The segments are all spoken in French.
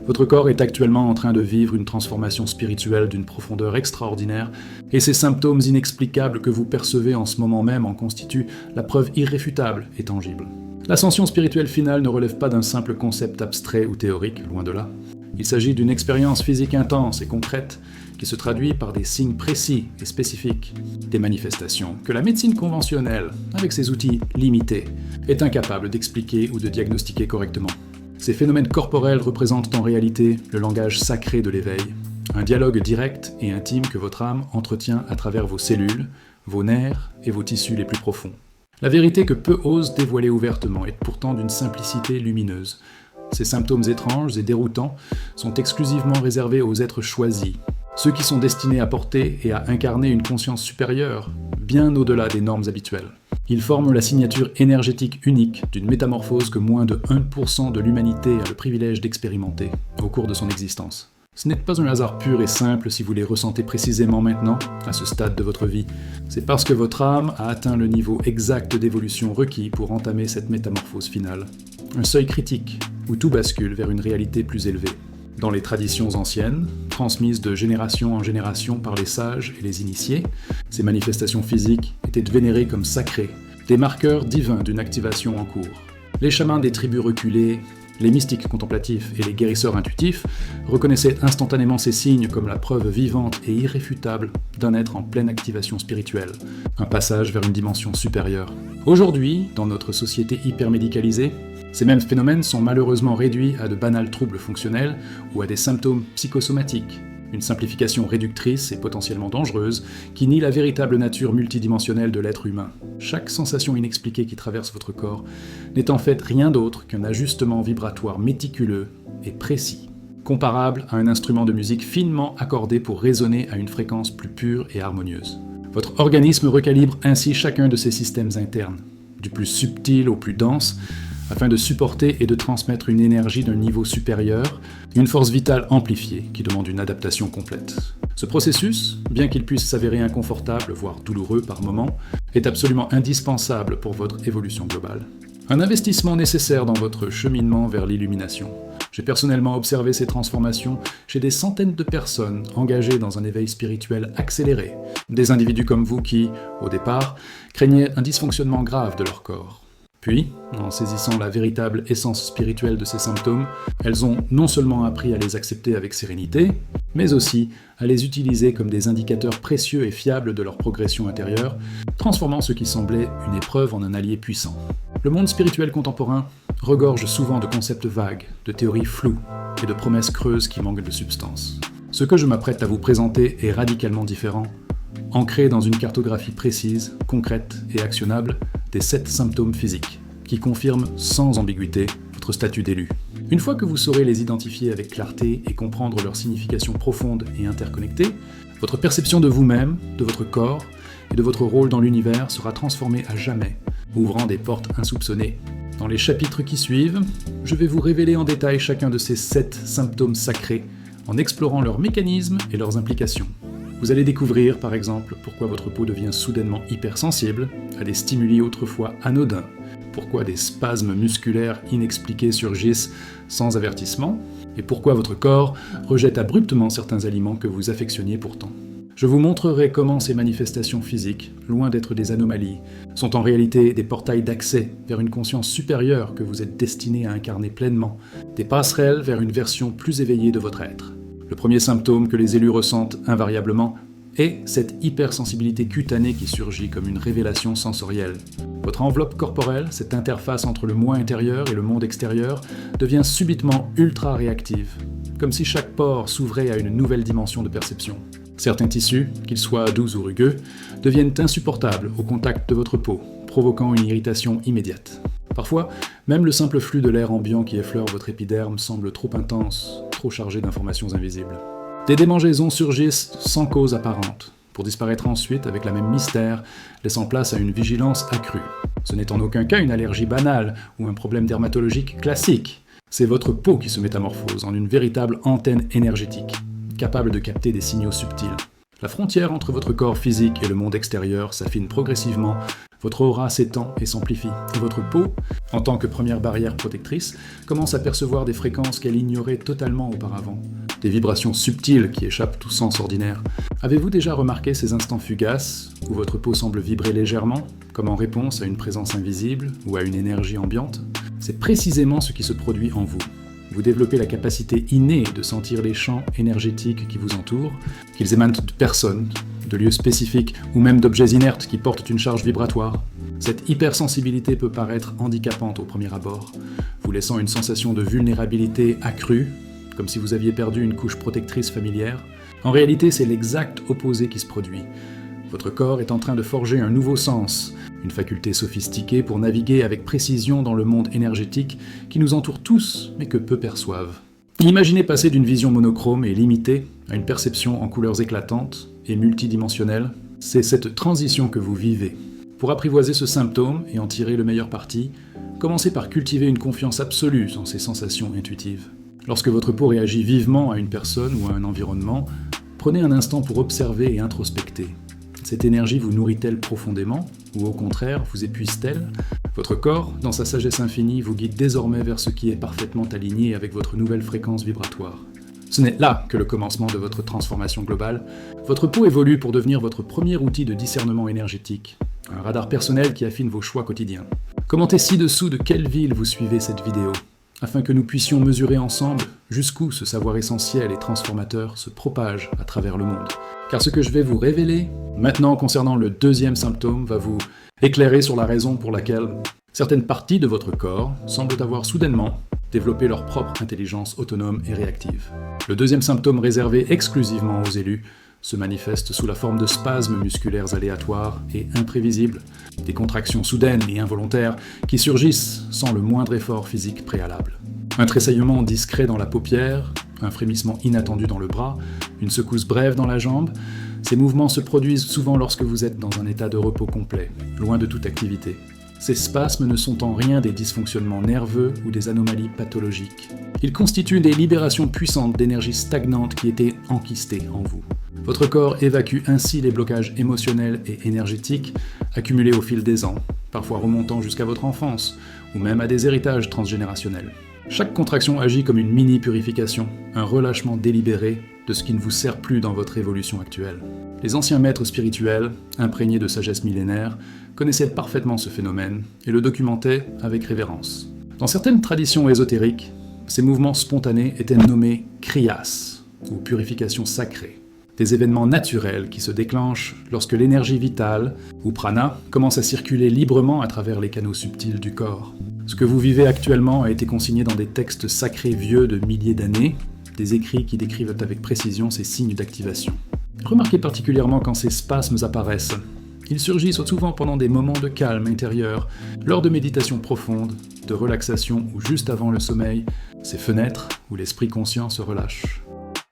Votre corps est actuellement en train de vivre une transformation spirituelle d'une profondeur extraordinaire, et ces symptômes inexplicables que vous percevez en ce moment même en constituent la preuve irréfutable et tangible. L'ascension spirituelle finale ne relève pas d'un simple concept abstrait ou théorique, loin de là. Il s'agit d'une expérience physique intense et concrète qui se traduit par des signes précis et spécifiques, des manifestations que la médecine conventionnelle, avec ses outils limités, est incapable d'expliquer ou de diagnostiquer correctement. Ces phénomènes corporels représentent en réalité le langage sacré de l'éveil, un dialogue direct et intime que votre âme entretient à travers vos cellules, vos nerfs et vos tissus les plus profonds. La vérité que peu osent dévoiler ouvertement est pourtant d'une simplicité lumineuse. Ces symptômes étranges et déroutants sont exclusivement réservés aux êtres choisis, ceux qui sont destinés à porter et à incarner une conscience supérieure, bien au-delà des normes habituelles. Ils forment la signature énergétique unique d'une métamorphose que moins de 1% de l'humanité a le privilège d'expérimenter au cours de son existence. Ce n'est pas un hasard pur et simple si vous les ressentez précisément maintenant, à ce stade de votre vie. C'est parce que votre âme a atteint le niveau exact d'évolution requis pour entamer cette métamorphose finale. Un seuil critique, où tout bascule vers une réalité plus élevée. Dans les traditions anciennes, transmises de génération en génération par les sages et les initiés, ces manifestations physiques étaient vénérées comme sacrées, des marqueurs divins d'une activation en cours. Les chamans des tribus reculées, les mystiques contemplatifs et les guérisseurs intuitifs reconnaissaient instantanément ces signes comme la preuve vivante et irréfutable d'un être en pleine activation spirituelle, un passage vers une dimension supérieure. Aujourd'hui, dans notre société hypermédicalisée, ces mêmes phénomènes sont malheureusement réduits à de banals troubles fonctionnels ou à des symptômes psychosomatiques, une simplification réductrice et potentiellement dangereuse qui nie la véritable nature multidimensionnelle de l'être humain. Chaque sensation inexpliquée qui traverse votre corps n'est en fait rien d'autre qu'un ajustement vibratoire méticuleux et précis, comparable à un instrument de musique finement accordé pour résonner à une fréquence plus pure et harmonieuse. Votre organisme recalibre ainsi chacun de ses systèmes internes, du plus subtil au plus dense, afin de supporter et de transmettre une énergie d'un niveau supérieur, une force vitale amplifiée qui demande une adaptation complète. Ce processus, bien qu'il puisse s'avérer inconfortable, voire douloureux par moments, est absolument indispensable pour votre évolution globale. Un investissement nécessaire dans votre cheminement vers l'illumination. J'ai personnellement observé ces transformations chez des centaines de personnes engagées dans un éveil spirituel accéléré, des individus comme vous qui, au départ, craignaient un dysfonctionnement grave de leur corps. Puis, en saisissant la véritable essence spirituelle de ces symptômes, elles ont non seulement appris à les accepter avec sérénité, mais aussi à les utiliser comme des indicateurs précieux et fiables de leur progression intérieure, transformant ce qui semblait une épreuve en un allié puissant. Le monde spirituel contemporain regorge souvent de concepts vagues, de théories floues et de promesses creuses qui manquent de substance. Ce que je m'apprête à vous présenter est radicalement différent, ancré dans une cartographie précise, concrète et actionnable des 7 symptômes physiques, qui confirment sans ambiguïté votre statut d'élu. Une fois que vous saurez les identifier avec clarté et comprendre leur signification profonde et interconnectée, votre perception de vous-même, de votre corps et de votre rôle dans l'univers sera transformée à jamais, ouvrant des portes insoupçonnées. Dans les chapitres qui suivent, je vais vous révéler en détail chacun de ces 7 symptômes sacrés, en explorant leurs mécanismes et leurs implications. Vous allez découvrir, par exemple, pourquoi votre peau devient soudainement hypersensible à des stimuli autrefois anodins, pourquoi des spasmes musculaires inexpliqués surgissent sans avertissement, et pourquoi votre corps rejette abruptement certains aliments que vous affectionniez pourtant. Je vous montrerai comment ces manifestations physiques, loin d'être des anomalies, sont en réalité des portails d'accès vers une conscience supérieure que vous êtes destiné à incarner pleinement, des passerelles vers une version plus éveillée de votre être. Le premier symptôme que les élus ressentent invariablement est cette hypersensibilité cutanée qui surgit comme une révélation sensorielle. Votre enveloppe corporelle, cette interface entre le moi intérieur et le monde extérieur, devient subitement ultra réactive, comme si chaque pore s'ouvrait à une nouvelle dimension de perception. Certains tissus, qu'ils soient doux ou rugueux, deviennent insupportables au contact de votre peau, provoquant une irritation immédiate. Parfois, même le simple flux de l'air ambiant qui effleure votre épiderme semble trop intense, trop chargé d'informations invisibles. Des démangeaisons surgissent sans cause apparente, pour disparaître ensuite avec la même mystère, laissant place à une vigilance accrue. Ce n'est en aucun cas une allergie banale ou un problème dermatologique classique. C'est votre peau qui se métamorphose en une véritable antenne énergétique, capable de capter des signaux subtils. La frontière entre votre corps physique et le monde extérieur s'affine progressivement, Votre aura s'étend et s'amplifie, et votre peau, en tant que première barrière protectrice, commence à percevoir des fréquences qu'elle ignorait totalement auparavant. Des vibrations subtiles qui échappent tout sens ordinaire. Avez-vous déjà remarqué ces instants fugaces, où votre peau semble vibrer légèrement, comme en réponse à une présence invisible ou à une énergie ambiante? C'est précisément ce qui se produit en vous. Vous développez la capacité innée de sentir les champs énergétiques qui vous entourent, qu'ils émanent de personnes, de lieux spécifiques ou même d'objets inertes qui portent une charge vibratoire. Cette hypersensibilité peut paraître handicapante au premier abord, vous laissant une sensation de vulnérabilité accrue, comme si vous aviez perdu une couche protectrice familière. En réalité, c'est l'exact opposé qui se produit. Votre corps est en train de forger un nouveau sens, une faculté sophistiquée pour naviguer avec précision dans le monde énergétique qui nous entoure tous, mais que peu perçoivent. Imaginez passer d'une vision monochrome et limitée à une perception en couleurs éclatantes et multidimensionnelle. C'est cette transition que vous vivez. Pour apprivoiser ce symptôme et en tirer le meilleur parti, commencez par cultiver une confiance absolue dans ces sensations intuitives. Lorsque votre peau réagit vivement à une personne ou à un environnement, prenez un instant pour observer et introspecter. Cette énergie vous nourrit-elle profondément, ou au contraire, vous épuise-t-elle? Votre corps, dans sa sagesse infinie, vous guide désormais vers ce qui est parfaitement aligné avec votre nouvelle fréquence vibratoire. Ce n'est là que le commencement de votre transformation globale. Votre peau évolue pour devenir votre premier outil de discernement énergétique, un radar personnel qui affine vos choix quotidiens. Commentez ci-dessous de quelle ville vous suivez cette vidéo, afin que nous puissions mesurer ensemble jusqu'où ce savoir essentiel et transformateur se propage à travers le monde. Car ce que je vais vous révéler maintenant concernant le deuxième symptôme va vous éclairer sur la raison pour laquelle certaines parties de votre corps semblent avoir soudainement développé leur propre intelligence autonome et réactive. Le deuxième symptôme réservé exclusivement aux élus se manifeste sous la forme de spasmes musculaires aléatoires et imprévisibles, des contractions soudaines et involontaires qui surgissent sans le moindre effort physique préalable. Un tressaillement discret dans la paupière, un frémissement inattendu dans le bras, une secousse brève dans la jambe, ces mouvements se produisent souvent lorsque vous êtes dans un état de repos complet, loin de toute activité. Ces spasmes ne sont en rien des dysfonctionnements nerveux ou des anomalies pathologiques. Ils constituent des libérations puissantes d'énergie stagnante qui étaient enquistées en vous. Votre corps évacue ainsi les blocages émotionnels et énergétiques accumulés au fil des ans, parfois remontant jusqu'à votre enfance, ou même à des héritages transgénérationnels. Chaque contraction agit comme une mini-purification, un relâchement délibéré de ce qui ne vous sert plus dans votre évolution actuelle. Les anciens maîtres spirituels, imprégnés de sagesse millénaire, connaissaient parfaitement ce phénomène et le documentaient avec révérence. Dans certaines traditions ésotériques, ces mouvements spontanés étaient nommés kriyas, ou purification sacrée, des événements naturels qui se déclenchent lorsque l'énergie vitale, ou prana, commence à circuler librement à travers les canaux subtils du corps. Ce que vous vivez actuellement a été consigné dans des textes sacrés vieux de milliers d'années, des écrits qui décrivent avec précision ces signes d'activation. Remarquez particulièrement quand ces spasmes apparaissent. Ils surgissent souvent pendant des moments de calme intérieur, lors de méditations profondes, de relaxation ou juste avant le sommeil, ces fenêtres où l'esprit conscient se relâche.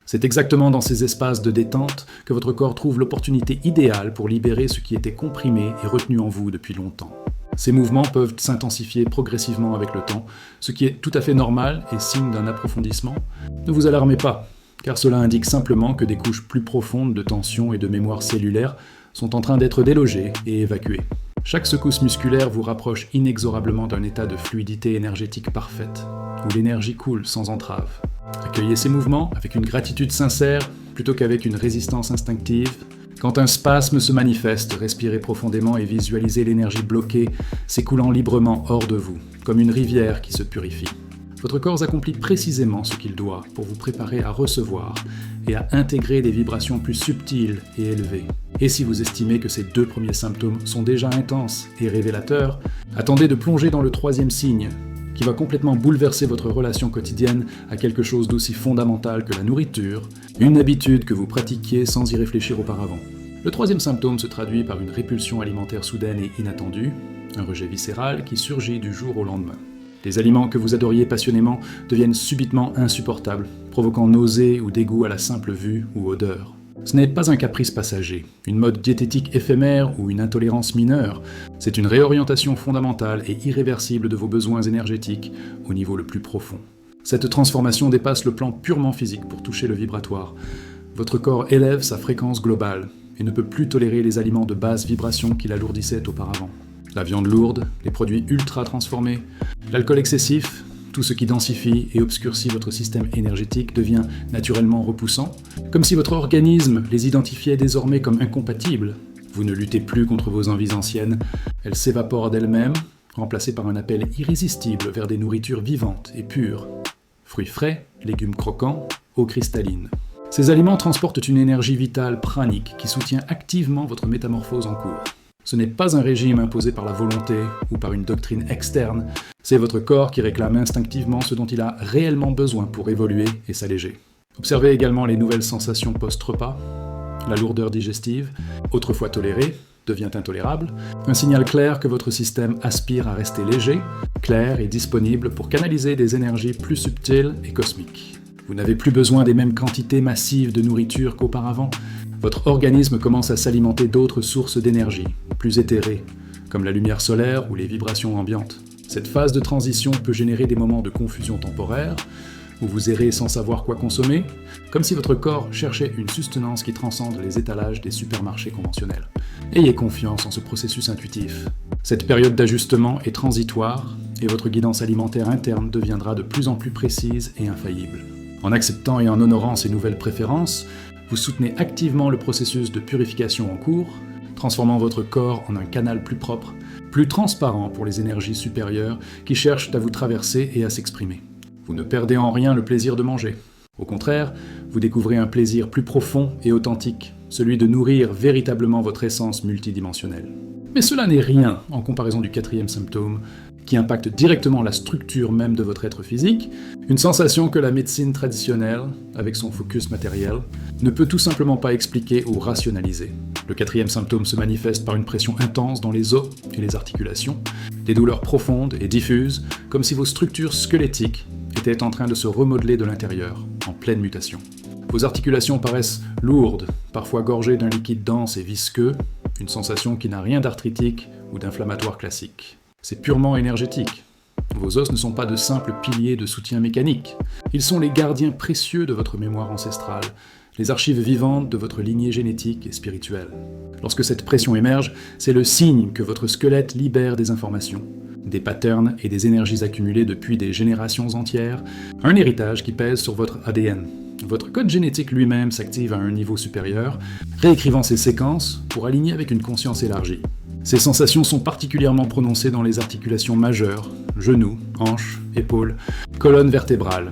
C'est exactement dans ces espaces de détente que votre corps trouve l'opportunité idéale pour libérer ce qui était comprimé et retenu en vous depuis longtemps. Ces mouvements peuvent s'intensifier progressivement avec le temps, ce qui est tout à fait normal et signe d'un approfondissement. Ne vous alarmez pas, car cela indique simplement que des couches plus profondes de tension et de mémoire cellulaire sont en train d'être délogées et évacuées. Chaque secousse musculaire vous rapproche inexorablement d'un état de fluidité énergétique parfaite, où l'énergie coule sans entrave. Accueillez ces mouvements avec une gratitude sincère plutôt qu'avec une résistance instinctive. Quand un spasme se manifeste, respirez profondément et visualisez l'énergie bloquée s'écoulant librement hors de vous, comme une rivière qui se purifie. Votre corps accomplit précisément ce qu'il doit pour vous préparer à recevoir et à intégrer des vibrations plus subtiles et élevées. Et si vous estimez que ces deux premiers symptômes sont déjà intenses et révélateurs, attendez de plonger dans le troisième signe, qui va complètement bouleverser votre relation quotidienne à quelque chose d'aussi fondamental que la nourriture, une habitude que vous pratiquiez sans y réfléchir auparavant. Le troisième symptôme se traduit par une répulsion alimentaire soudaine et inattendue, un rejet viscéral qui surgit du jour au lendemain. Les aliments que vous adoriez passionnément deviennent subitement insupportables, provoquant nausées ou dégoût à la simple vue ou odeur. Ce n'est pas un caprice passager, une mode diététique éphémère ou une intolérance mineure, c'est une réorientation fondamentale et irréversible de vos besoins énergétiques au niveau le plus profond. Cette transformation dépasse le plan purement physique pour toucher le vibratoire. Votre corps élève sa fréquence globale et ne peut plus tolérer les aliments de basse vibration qui l'alourdissaient auparavant. La viande lourde, les produits ultra transformés, l'alcool excessif, tout ce qui densifie et obscurcit votre système énergétique devient naturellement repoussant, comme si votre organisme les identifiait désormais comme incompatibles. Vous ne luttez plus contre vos envies anciennes, elles s'évaporent d'elles-mêmes, remplacées par un appel irrésistible vers des nourritures vivantes et pures. Fruits frais, légumes croquants, eau cristalline. Ces aliments transportent une énergie vitale pranique qui soutient activement votre métamorphose en cours. Ce n'est pas un régime imposé par la volonté ou par une doctrine externe, c'est votre corps qui réclame instinctivement ce dont il a réellement besoin pour évoluer et s'alléger. Observez également les nouvelles sensations post-repas. La lourdeur digestive, autrefois tolérée, devient intolérable, un signal clair que votre système aspire à rester léger, clair et disponible pour canaliser des énergies plus subtiles et cosmiques. Vous n'avez plus besoin des mêmes quantités massives de nourriture qu'auparavant. Votre organisme commence à s'alimenter d'autres sources d'énergie, plus éthérées, comme la lumière solaire ou les vibrations ambiantes. Cette phase de transition peut générer des moments de confusion temporaire, où vous errez sans savoir quoi consommer, comme si votre corps cherchait une sustenance qui transcende les étalages des supermarchés conventionnels. Ayez confiance en ce processus intuitif. Cette période d'ajustement est transitoire, et votre guidance alimentaire interne deviendra de plus en plus précise et infaillible. En acceptant et en honorant ces nouvelles préférences, vous soutenez activement le processus de purification en cours, transformant votre corps en un canal plus propre, plus transparent pour les énergies supérieures qui cherchent à vous traverser et à s'exprimer. Vous ne perdez en rien le plaisir de manger. Au contraire, vous découvrez un plaisir plus profond et authentique, celui de nourrir véritablement votre essence multidimensionnelle. Mais cela n'est rien en comparaison du 4e symptôme, qui impacte directement la structure même de votre être physique, une sensation que la médecine traditionnelle, avec son focus matériel, ne peut tout simplement pas expliquer ou rationaliser. Le 4e symptôme se manifeste par une pression intense dans les os et les articulations, des douleurs profondes et diffuses, comme si vos structures squelettiques étaient en train de se remodeler de l'intérieur, en pleine mutation. Vos articulations paraissent lourdes, parfois gorgées d'un liquide dense et visqueux, une sensation qui n'a rien d'arthritique ou d'inflammatoire classique. C'est purement énergétique. Vos os ne sont pas de simples piliers de soutien mécanique. Ils sont les gardiens précieux de votre mémoire ancestrale, les archives vivantes de votre lignée génétique et spirituelle. Lorsque cette pression émerge, c'est le signe que votre squelette libère des informations, des patterns et des énergies accumulées depuis des générations entières, un héritage qui pèse sur votre ADN. Votre code génétique lui-même s'active à un niveau supérieur, réécrivant ses séquences pour aligner avec une conscience élargie. Ces sensations sont particulièrement prononcées dans les articulations majeures, genoux, hanches, épaules, colonne vertébrale.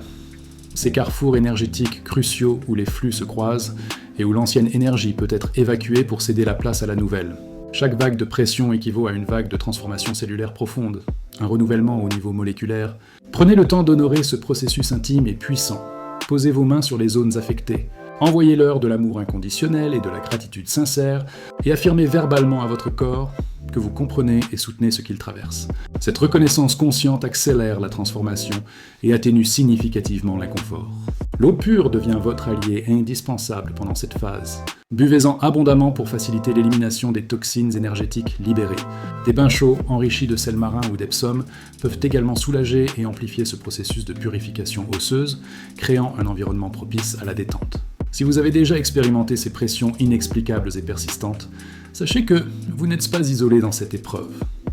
Ces carrefours énergétiques cruciaux où les flux se croisent et où l'ancienne énergie peut être évacuée pour céder la place à la nouvelle. Chaque vague de pression équivaut à une vague de transformation cellulaire profonde, un renouvellement au niveau moléculaire. Prenez le temps d'honorer ce processus intime et puissant. Posez vos mains sur les zones affectées. Envoyez-leur de l'amour inconditionnel et de la gratitude sincère et affirmez verbalement à votre corps que vous comprenez et soutenez ce qu'il traverse. Cette reconnaissance consciente accélère la transformation et atténue significativement l'inconfort. L'eau pure devient votre allié indispensable pendant cette phase. Buvez-en abondamment pour faciliter l'élimination des toxines énergétiques libérées. Des bains chauds enrichis de sel marin ou d'Epsom peuvent également soulager et amplifier ce processus de purification osseuse, créant un environnement propice à la détente. Si vous avez déjà expérimenté ces pressions inexplicables et persistantes, sachez que vous n'êtes pas isolé dans cette épreuve.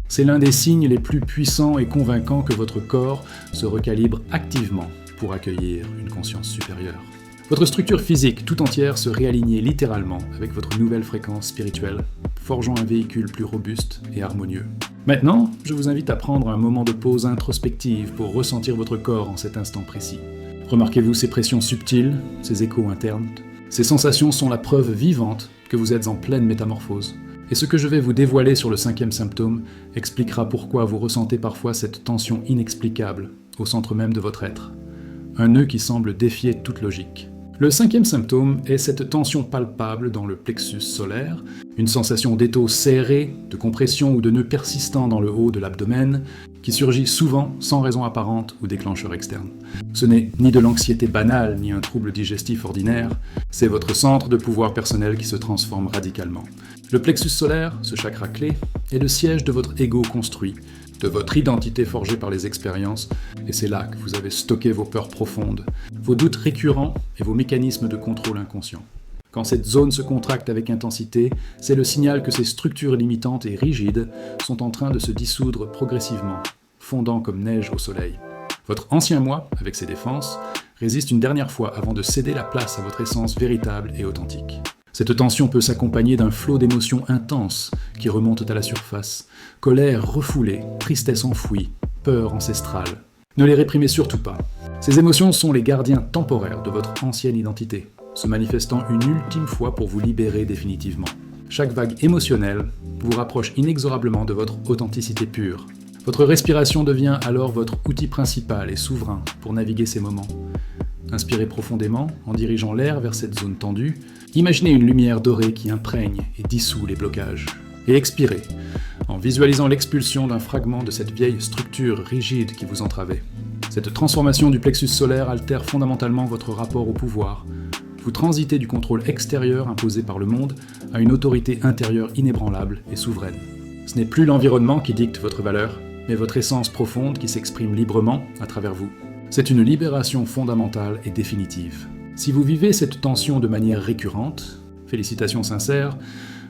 C'est l'un des signes les plus puissants et convaincants que votre corps se recalibre activement pour accueillir une conscience supérieure. Votre structure physique tout entière se réaligne littéralement avec votre nouvelle fréquence spirituelle, forgeant un véhicule plus robuste et harmonieux. Maintenant, je vous invite à prendre un moment de pause introspective pour ressentir votre corps en cet instant précis. Remarquez-vous ces pressions subtiles, ces échos internes. Ces sensations sont la preuve vivante que vous êtes en pleine métamorphose. Et ce que je vais vous dévoiler sur le 5e symptôme expliquera pourquoi vous ressentez parfois cette tension inexplicable au centre même de votre être. Un nœud qui semble défier toute logique. Le 5e symptôme est cette tension palpable dans le plexus solaire, une sensation d'étau serré, de compression ou de nœud persistant dans le haut de l'abdomen, qui surgit souvent sans raison apparente ou déclencheur externe. Ce n'est ni de l'anxiété banale ni un trouble digestif ordinaire, c'est votre centre de pouvoir personnel qui se transforme radicalement. Le plexus solaire, ce chakra clé, est le siège de votre ego construit, de votre identité forgée par les expériences, et c'est là que vous avez stocké vos peurs profondes, vos doutes récurrents et vos mécanismes de contrôle inconscient. Quand cette zone se contracte avec intensité, c'est le signal que ces structures limitantes et rigides sont en train de se dissoudre progressivement, fondant comme neige au soleil. Votre ancien moi, avec ses défenses, résiste une dernière fois avant de céder la place à votre essence véritable et authentique. Cette tension peut s'accompagner d'un flot d'émotions intenses qui remontent à la surface. Colère refoulée, tristesse enfouie, peur ancestrale. Ne les réprimez surtout pas. Ces émotions sont les gardiens temporaires de votre ancienne identité, se manifestant une ultime fois pour vous libérer définitivement. Chaque vague émotionnelle vous rapproche inexorablement de votre authenticité pure. Votre respiration devient alors votre outil principal et souverain pour naviguer ces moments. Inspirez profondément en dirigeant l'air vers cette zone tendue. Imaginez une lumière dorée qui imprègne et dissout les blocages. Et expirez en visualisant l'expulsion d'un fragment de cette vieille structure rigide qui vous entravait. Cette transformation du plexus solaire altère fondamentalement votre rapport au pouvoir. Vous transitez du contrôle extérieur imposé par le monde à une autorité intérieure inébranlable et souveraine. Ce n'est plus l'environnement qui dicte votre valeur, mais votre essence profonde qui s'exprime librement à travers vous. C'est une libération fondamentale et définitive. Si vous vivez cette tension de manière récurrente, félicitations sincères,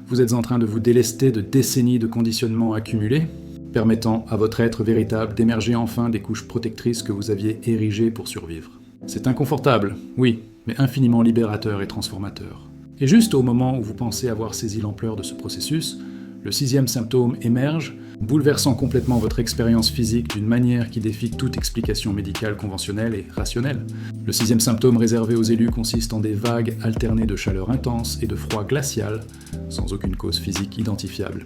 vous êtes en train de vous délester de décennies de conditionnements accumulés, permettant à votre être véritable d'émerger enfin des couches protectrices que vous aviez érigées pour survivre. C'est inconfortable, oui, mais infiniment libérateur et transformateur. Et juste au moment où vous pensez avoir saisi l'ampleur de ce processus, le 6e symptôme émerge, bouleversant complètement votre expérience physique d'une manière qui défie toute explication médicale conventionnelle et rationnelle. Le 6e symptôme réservé aux élus consiste en des vagues alternées de chaleur intense et de froid glacial, sans aucune cause physique identifiable.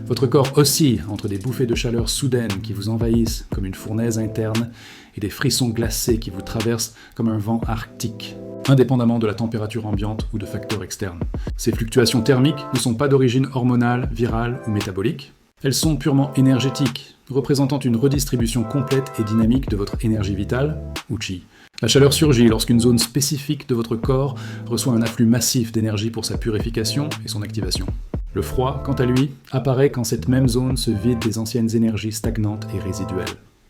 Votre corps oscille entre des bouffées de chaleur soudaines qui vous envahissent comme une fournaise interne et des frissons glacés qui vous traversent comme un vent arctique, indépendamment de la température ambiante ou de facteurs externes. Ces fluctuations thermiques ne sont pas d'origine hormonale, virale ou métabolique. Elles sont purement énergétiques, représentant une redistribution complète et dynamique de votre énergie vitale, ou chi. La chaleur surgit lorsqu'une zone spécifique de votre corps reçoit un afflux massif d'énergie pour sa purification et son activation. Le froid, quant à lui, apparaît quand cette même zone se vide des anciennes énergies stagnantes et résiduelles.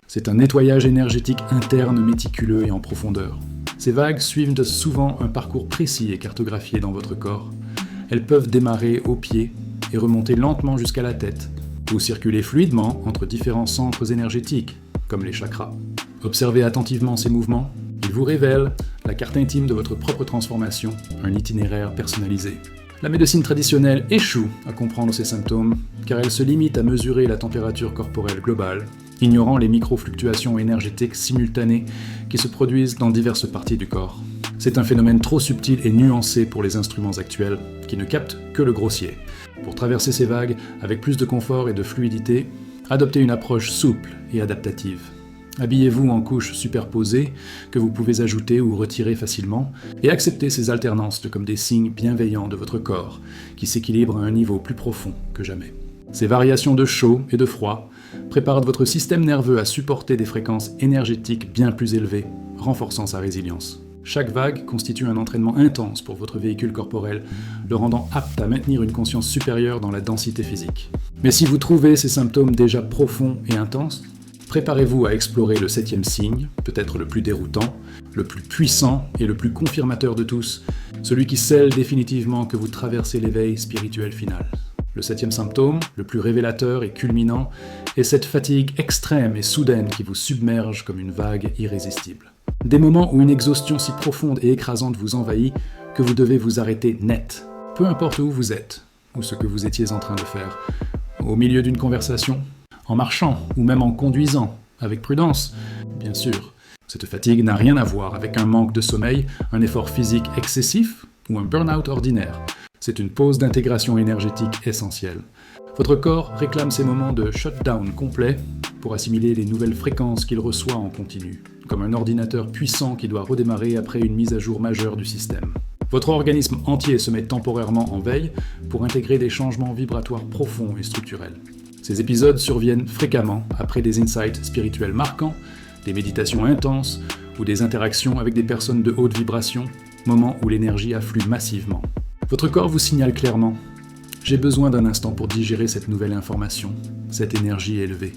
C'est un nettoyage énergétique interne méticuleux et en profondeur. Ces vagues suivent souvent un parcours précis et cartographié dans votre corps. Elles peuvent démarrer au pied et remonter lentement jusqu'à la tête, ou circuler fluidement entre différents centres énergétiques, comme les chakras. Observez attentivement ces mouvements. Ils vous révèlent la carte intime de votre propre transformation, un itinéraire personnalisé. La médecine traditionnelle échoue à comprendre ces symptômes, car elle se limite à mesurer la température corporelle globale, ignorant les micro-fluctuations énergétiques simultanées qui se produisent dans diverses parties du corps. C'est un phénomène trop subtil et nuancé pour les instruments actuels, qui ne captent que le grossier. Pour traverser ces vagues avec plus de confort et de fluidité, adoptez une approche souple et adaptative. Habillez-vous en couches superposées que vous pouvez ajouter ou retirer facilement et acceptez ces alternances comme des signes bienveillants de votre corps qui s'équilibre à un niveau plus profond que jamais. Ces variations de chaud et de froid préparent votre système nerveux à supporter des fréquences énergétiques bien plus élevées, renforçant sa résilience. Chaque vague constitue un entraînement intense pour votre véhicule corporel, le rendant apte à maintenir une conscience supérieure dans la densité physique. Mais si vous trouvez ces symptômes déjà profonds et intenses, préparez-vous à explorer le 7e signe, peut-être le plus déroutant, le plus puissant et le plus confirmateur de tous, celui qui scelle définitivement que vous traversez l'éveil spirituel final. Le 7e symptôme, le plus révélateur et culminant, est cette fatigue extrême et soudaine qui vous submerge comme une vague irrésistible. Des moments où une exhaustion si profonde et écrasante vous envahit que vous devez vous arrêter net, peu importe où vous êtes, ou ce que vous étiez en train de faire. Au milieu d'une conversation, en marchant, ou même en conduisant, avec prudence, bien sûr. Cette fatigue n'a rien à voir avec un manque de sommeil, un effort physique excessif ou un burn-out ordinaire. C'est une pause d'intégration énergétique essentielle. Votre corps réclame ces moments de shutdown complet pour assimiler les nouvelles fréquences qu'il reçoit en continu, comme un ordinateur puissant qui doit redémarrer après une mise à jour majeure du système. Votre organisme entier se met temporairement en veille pour intégrer des changements vibratoires profonds et structurels. Ces épisodes surviennent fréquemment après des insights spirituels marquants, des méditations intenses ou des interactions avec des personnes de haute vibration, moments où l'énergie afflue massivement. Votre corps vous signale clairement « J'ai besoin d'un instant pour digérer cette nouvelle information, cette énergie élevée ».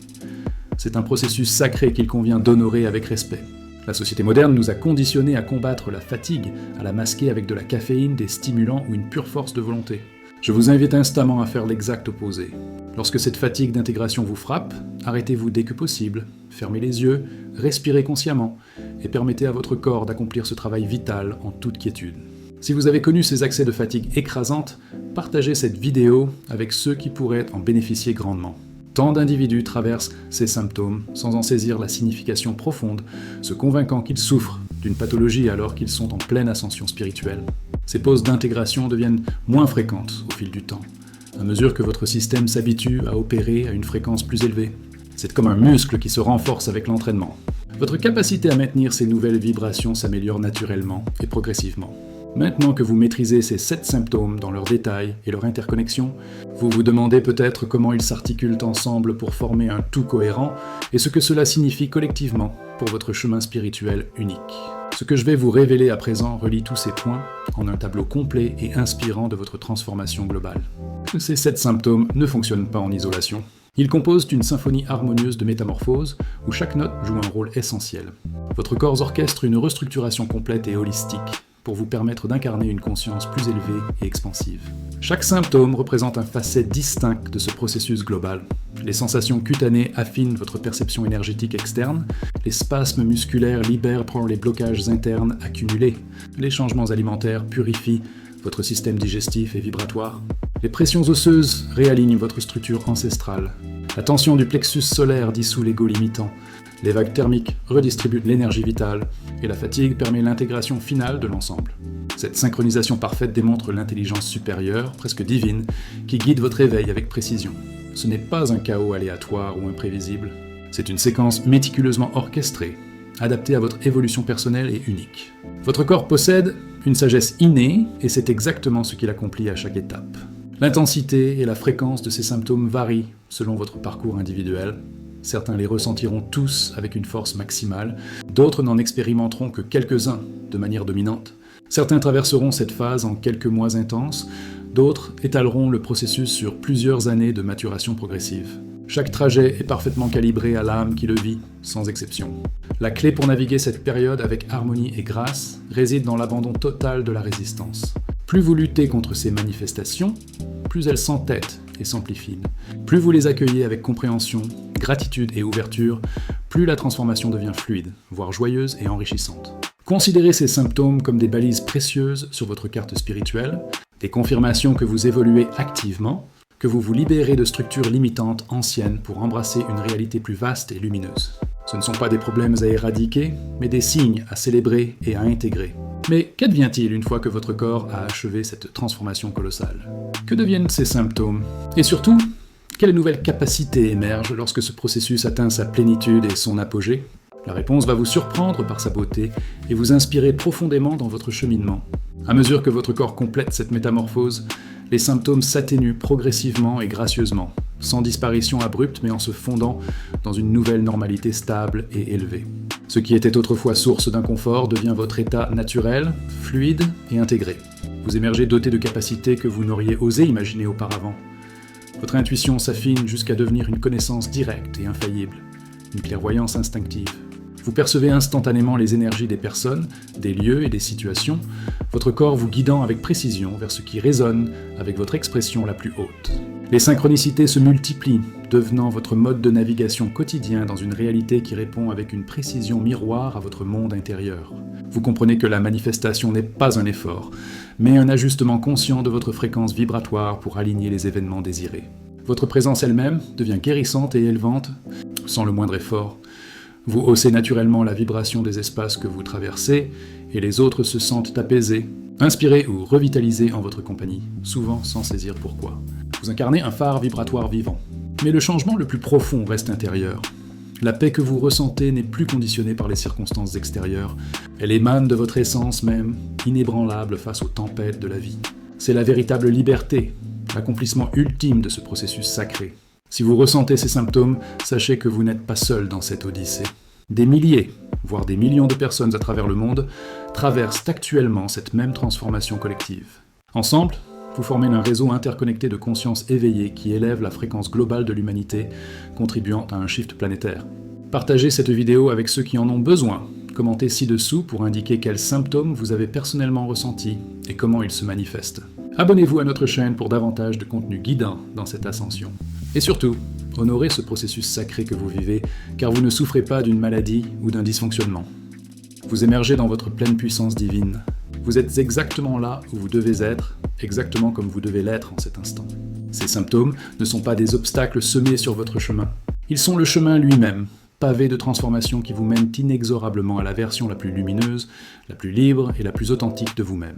C'est un processus sacré qu'il convient d'honorer avec respect. La société moderne nous a conditionnés à combattre la fatigue, à la masquer avec de la caféine, des stimulants ou une pure force de volonté. Je vous invite instamment à faire l'exact opposé. Lorsque cette fatigue d'intégration vous frappe, arrêtez-vous dès que possible, fermez les yeux, respirez consciemment et permettez à votre corps d'accomplir ce travail vital en toute quiétude. Si vous avez connu ces accès de fatigue écrasante, partagez cette vidéo avec ceux qui pourraient en bénéficier grandement. Tant d'individus traversent ces symptômes sans en saisir la signification profonde, se convainquant qu'ils souffrent d'une pathologie alors qu'ils sont en pleine ascension spirituelle. Ces pauses d'intégration deviennent moins fréquentes au fil du temps, à mesure que votre système s'habitue à opérer à une fréquence plus élevée. C'est comme un muscle qui se renforce avec l'entraînement. Votre capacité à maintenir ces nouvelles vibrations s'améliore naturellement et progressivement. Maintenant que vous maîtrisez ces 7 symptômes dans leurs détails et leur interconnexion, vous vous demandez peut-être comment ils s'articulent ensemble pour former un tout cohérent et ce que cela signifie collectivement pour votre chemin spirituel unique. Ce que je vais vous révéler à présent relie tous ces points en un tableau complet et inspirant de votre transformation globale. Ces 7 symptômes ne fonctionnent pas en isolation. Ils composent une symphonie harmonieuse de métamorphose où chaque note joue un rôle essentiel. Votre corps orchestre une restructuration complète et holistique pour vous permettre d'incarner une conscience plus élevée et expansive. Chaque symptôme représente un facette distinct de ce processus global. Les sensations cutanées affinent votre perception énergétique externe, les spasmes musculaires libèrent pour les blocages internes accumulés, les changements alimentaires purifient votre système digestif et vibratoire, les pressions osseuses réalignent votre structure ancestrale, la tension du plexus solaire dissout l'ego limitant, les vagues thermiques redistribuent l'énergie vitale et la fatigue permet l'intégration finale de l'ensemble. Cette synchronisation parfaite démontre l'intelligence supérieure, presque divine, qui guide votre éveil avec précision. Ce n'est pas un chaos aléatoire ou imprévisible, c'est une séquence méticuleusement orchestrée, adaptée à votre évolution personnelle et unique. Votre corps possède une sagesse innée et c'est exactement ce qu'il accomplit à chaque étape. L'intensité et la fréquence de ces symptômes varient selon votre parcours individuel. Certains les ressentiront tous avec une force maximale, d'autres n'en expérimenteront que quelques-uns de manière dominante. Certains traverseront cette phase en quelques mois intenses, d'autres étaleront le processus sur plusieurs années de maturation progressive. Chaque trajet est parfaitement calibré à l'âme qui le vit, sans exception. La clé pour naviguer cette période avec harmonie et grâce réside dans l'abandon total de la résistance. Plus vous luttez contre ces manifestations, plus elles s'entêtent et s'amplifient. Plus vous les accueillez avec compréhension, gratitude et ouverture, plus la transformation devient fluide, voire joyeuse et enrichissante. Considérez ces symptômes comme des balises précieuses sur votre carte spirituelle, des confirmations que vous évoluez activement, que vous vous libérez de structures limitantes anciennes pour embrasser une réalité plus vaste et lumineuse. Ce ne sont pas des problèmes à éradiquer, mais des signes à célébrer et à intégrer. Mais qu'advient-il une fois que votre corps a achevé cette transformation colossale? Que deviennent ces symptômes? Et surtout, quelles nouvelles capacités émergent lorsque ce processus atteint sa plénitude et son apogée? La réponse va vous surprendre par sa beauté et vous inspirer profondément dans votre cheminement. À mesure que votre corps complète cette métamorphose, les symptômes s'atténuent progressivement et gracieusement, sans disparition abrupte mais en se fondant dans une nouvelle normalité stable et élevée. Ce qui était autrefois source d'inconfort devient votre état naturel, fluide et intégré. Vous émergez doté de capacités que vous n'auriez osé imaginer auparavant. Votre intuition s'affine jusqu'à devenir une connaissance directe et infaillible, une clairvoyance instinctive. Vous percevez instantanément les énergies des personnes, des lieux et des situations, votre corps vous guidant avec précision vers ce qui résonne avec votre expression la plus haute. Les synchronicités se multiplient, devenant votre mode de navigation quotidien dans une réalité qui répond avec une précision miroir à votre monde intérieur. Vous comprenez que la manifestation n'est pas un effort, mais un ajustement conscient de votre fréquence vibratoire pour aligner les événements désirés. Votre présence elle-même devient guérissante et élevante, sans le moindre effort. Vous haussez naturellement la vibration des espaces que vous traversez, et les autres se sentent apaisés, inspirés ou revitalisés en votre compagnie, souvent sans saisir pourquoi. Vous incarnez un phare vibratoire vivant. Mais le changement le plus profond reste intérieur. La paix que vous ressentez n'est plus conditionnée par les circonstances extérieures. Elle émane de votre essence même, inébranlable face aux tempêtes de la vie. C'est la véritable liberté, l'accomplissement ultime de ce processus sacré. Si vous ressentez ces symptômes, sachez que vous n'êtes pas seul dans cette odyssée. Des milliers, voire des millions de personnes à travers le monde traversent actuellement cette même transformation collective. Ensemble, vous formez un réseau interconnecté de conscience éveillée qui élève la fréquence globale de l'humanité, contribuant à un shift planétaire. Partagez cette vidéo avec ceux qui en ont besoin, commentez ci-dessous pour indiquer quels symptômes vous avez personnellement ressentis et comment ils se manifestent. Abonnez-vous à notre chaîne pour davantage de contenu guidant dans cette ascension. Et surtout, honorez ce processus sacré que vous vivez, car vous ne souffrez pas d'une maladie ou d'un dysfonctionnement. Vous émergez dans votre pleine puissance divine. Vous êtes exactement là où vous devez être, exactement comme vous devez l'être en cet instant. Ces symptômes ne sont pas des obstacles semés sur votre chemin. Ils sont le chemin lui-même, pavé de transformations qui vous mènent inexorablement à la version la plus lumineuse, la plus libre et la plus authentique de vous-même.